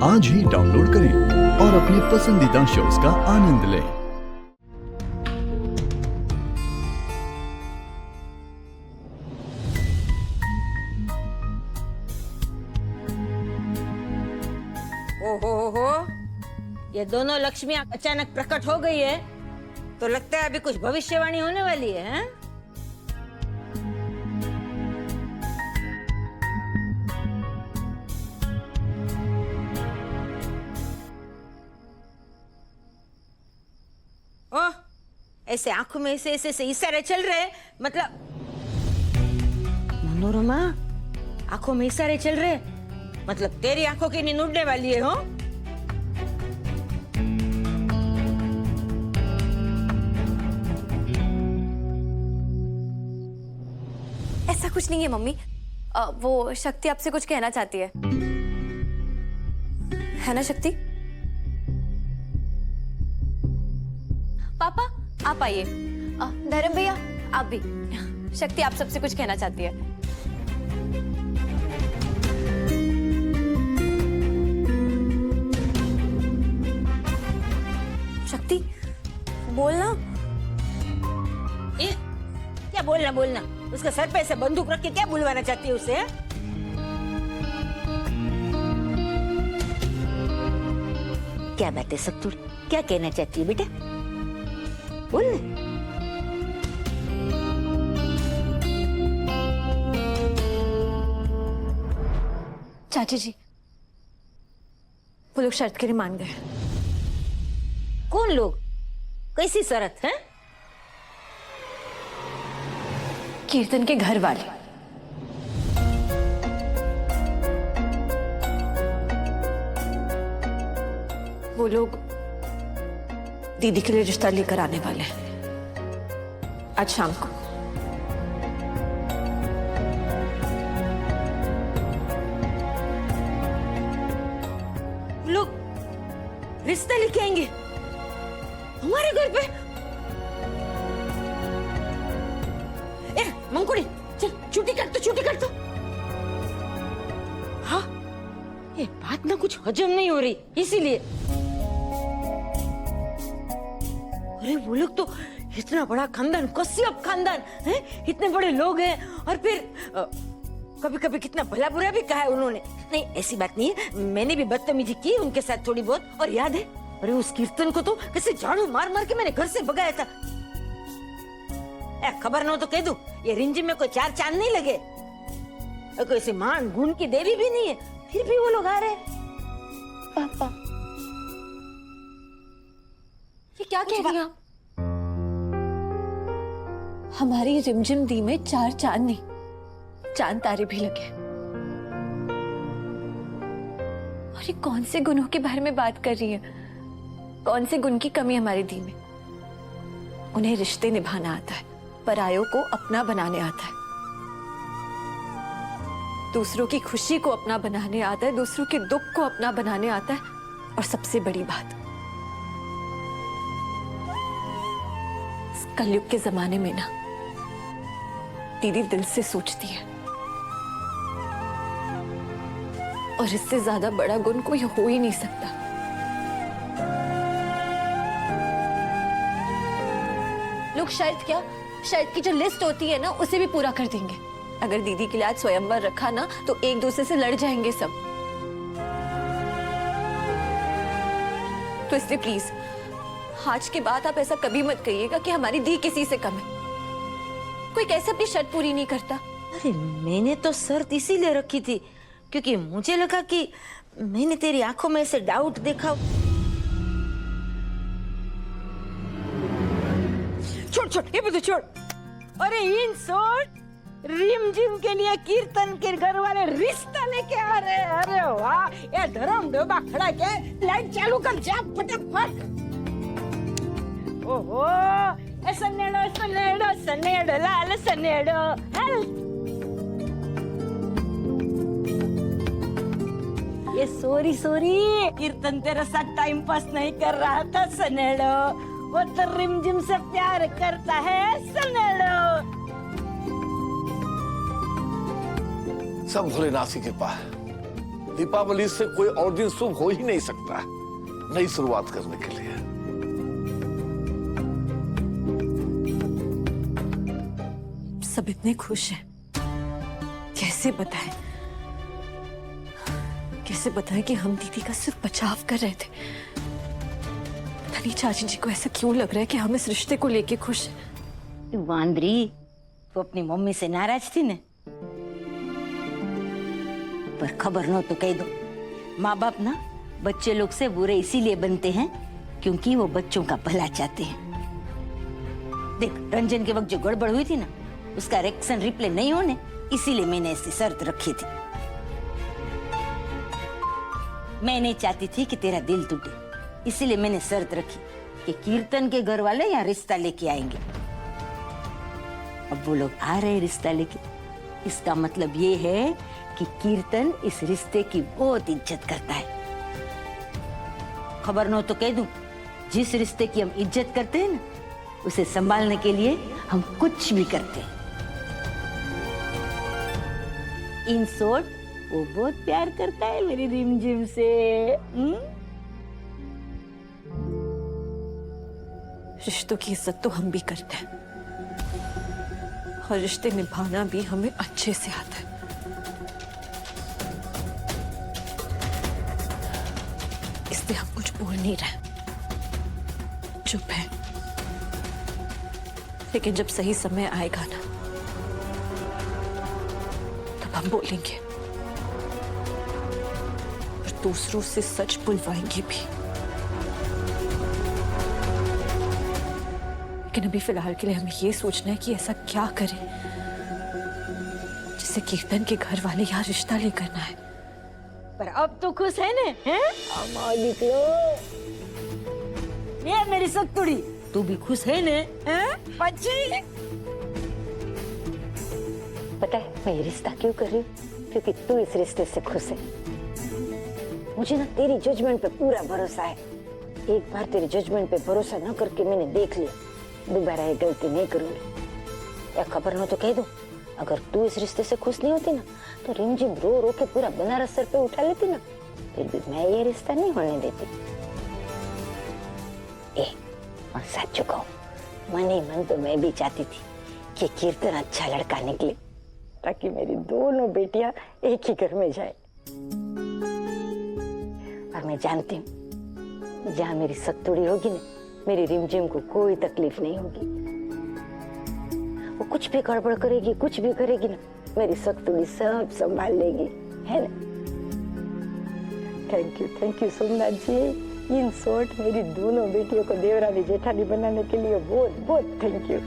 आज ही डाउनलोड करें और अपने पसंदीदा शोज का आनंद लें। ओहो, ये दोनों लक्ष्मियां अचानक प्रकट हो गई है तो लगता है अभी कुछ भविष्यवाणी होने वाली है, हैं? ओह, ऐसे आंखों में ऐसे इशारे चल रहे, मतलब मनोरमा, आंखों में इशारे चल रहे, मतलब तेरी आंखों की नींद उड़ने वाली है, हो? ऐसा कुछ नहीं है मम्मी। वो शक्ति आपसे कुछ कहना चाहती है ना शक्ति? पापा आप आइए। धर्म भैया आप भी। शक्ति आप सबसे कुछ कहना चाहती है। शक्ति बोलना। क्या बोलना? उसके सर पे ऐसे बंदूक रख के क्या बुलवाना चाहती है उसे? क्या बात है सत्तूर, क्या कहना चाहती है बेटा? बोल ना। चाची जी वो लोग शर्त के लिए मान गए। कौन लोग? कैसी शर्त है? कीर्तन के घर वाले। वो लोग दीदी के लिए रिश्ता लेकर आने वाले हैं आज शाम को। लोग रिश्ता लेके आएंगे हमारे घर पे? मंकुड़ी चल छुट्टी कर तो। हाँ, ये बात ना कुछ हजम नहीं हो रही, इसीलिए। अरे वो लोग तो इतना बड़ा खानदान, कश्यप खानदान है, इतने बड़े लोग हैं, और फिर कभी कभी कितना भला बुरा भी कहा है उन्होंने। नहीं ऐसी बात नहीं है, मैंने भी बदतमीजी की उनके साथ थोड़ी बहुत, और याद है अरे उस कीर्तन को तो कैसे झाड़ू मार मार के मैंने घर से भगाया था। खबर न हो तो कह दूं, ये रिंजिम में कोई चार चांद नहीं लगे, कोई ऐसी मान गुण की देवी भी नहीं है, फिर भी वो लोग आ रहे। पापा ये क्या कह रही हैं आप? हमारी रिमझिम दी में चार चांद नहीं, चांद तारे भी लगे। और ये कौन से गुणों के बारे में बात कर रही है? कौन से गुण की कमी हमारी दी में? उन्हें रिश्ते निभाना आता है, परायों को अपना बनाने आता है, दूसरों की खुशी को अपना बनाने आता है, दूसरों के दुख को अपना बनाने आता है, और सबसे बड़ी बात, इस कलयुग के जमाने में ना दीदी दिल से सोचती है, और इससे ज्यादा बड़ा गुण कोई हो ही नहीं सकता। लोग शर्त की जो लिस्ट होती है ना उसे भी पूरा कर देंगे। अगर दीदी के लिए आज स्वयंवर रखा ना तो एक दूसरे से लड़ जाएंगे सब। तो इसलिए प्लीज आज के बाद आप ऐसा कभी मत कहिएगा कि हमारी दी किसी से कम है। कोई कैसे अपनी शर्त पूरी नहीं करता? अरे मैंने तो शर्त इसीलिए रखी थी क्योंकि मुझे लगा कि मैंने तेरी आंखों में ऐसे डाउट देखा। छोड़ ये भी तो छोड़। अरे इन शॉर्ट रिमझिम के लिए कीर्तन के घर वाले रिश्ता लेके आ रहे हैं। अरे वाह, ये धर्म डोबा खड़ा के लाइट चालू कर, जा फटाफट। ओहो, सनेड़ो लाल सनेड़ो। ये सॉरी कीर्तन तेरे साथ टाइम पास नहीं कर रहा था सनेड़ो, वो तो रिमझिम से प्यार करता है सनेड़ो। सब भोलेनाथ की कृपा है। दीपावली से कोई और दिन शुभ हो ही नहीं सकता नई शुरुआत करने के लिए। सब इतने खुश हैं, कैसे बताएं? कैसे बताएं कि हम दीदी का सिर्फ बचाव कर रहे थे? पता नहीं चाची जी को ऐसा क्यों लग रहा है कि हम इस रिश्ते को लेके खुश हैं। तू वांदरी, तू अपनी मम्मी से नाराज थी ना, पर खबर न तो कह दो, माँ बाप ना बच्चे लोग से बुरे इसीलिए बनते हैं क्योंकि वो बच्चों का भला चाहते हैं। देख, रंजन के वक्त जो गड़बड़ हुई थी ना, उसका रिएक्शन रिप्ले नहीं होने, इसीलिए मैंने ऐसी शर्त रखी थी। मैं नहीं चाहती थी कि तेरा दिल टूटे, इसीलिए मैंने शर्त रखी कि कीर्तन के घर वाले यहाँ रिश्ता लेके आएंगे। अब वो लोग आ रहे रिश्ता लेके, इसका मतलब ये है कि कीर्तन इस रिश्ते की बहुत इज्जत करता है। खबर न तो कह दूं, जिस रिश्ते की हम इज्जत करते हैं ना, उसे संभालने के लिए हम कुछ भी करते हैं। इन शॉर्ट, वो बहुत प्यार करता है मेरी रिमझिम से। रिश्तों की इज्जत तो हम भी करते हैं और रिश्ते निभाना भी हमें अच्छे से आता है। इसलिए हम कुछ बोल नहीं रहे, चुप है। लेकिन जब सही समय आएगा ना, तब हम बोलेंगे और दूसरों से सच बुलवाएंगे भी। लेकिन अभी फिलहाल के लिए हमें ये सोचना है कि ऐसा क्या करें जिससे कीर्तन के घर वाले यहाँ रिश्ता लेकर ना आए। पर अब तो खुश है ना, हैं? ये मेरी सत्तुड़ी, तू भी खुश है ना, हैं? बच्ची, पता है मैं ये रिश्ता क्यों कर रही हूँ? क्योंकि तू इस रिश्ते से खुश है। मुझे ना तेरी जजमेंट पे पूरा भरोसा है। एक बार तेरे जजमेंट पे भरोसा न करके मैंने देख लिया, दोबारा ये गलती नहीं करूंगी। या खबर न तो कह दो, अगर तू इस रिश्ते से खुश नहीं होती ना, तो रिमझिम रो रो के पूरा बनारस सर पे उठा लेती ना, फिर भी मैं ये रिश्ता नहीं होने देती। और सच कहूं, मन ही मन तो मैं भी चाहती थी कि कीर्तन अच्छा लड़का निकले, ताकि मेरी दोनों बेटियां एक ही घर में जाए। और मैं जानती हूँ, जहाँ मेरी सत्तुड़ी होगी ना, मेरी रिमझिम को कोई तकलीफ नहीं होगी। वो कुछ भी गड़बड़ करेगी, कुछ भी करेगी ना, मेरी सत्तुड़ी सब संभाल लेगी, है ना? Thank you Somnath ji. In short, मेरी दोनों बेटियों को देवरानी जेठानी बनाने के लिए बहुत बहुत थैंक यू।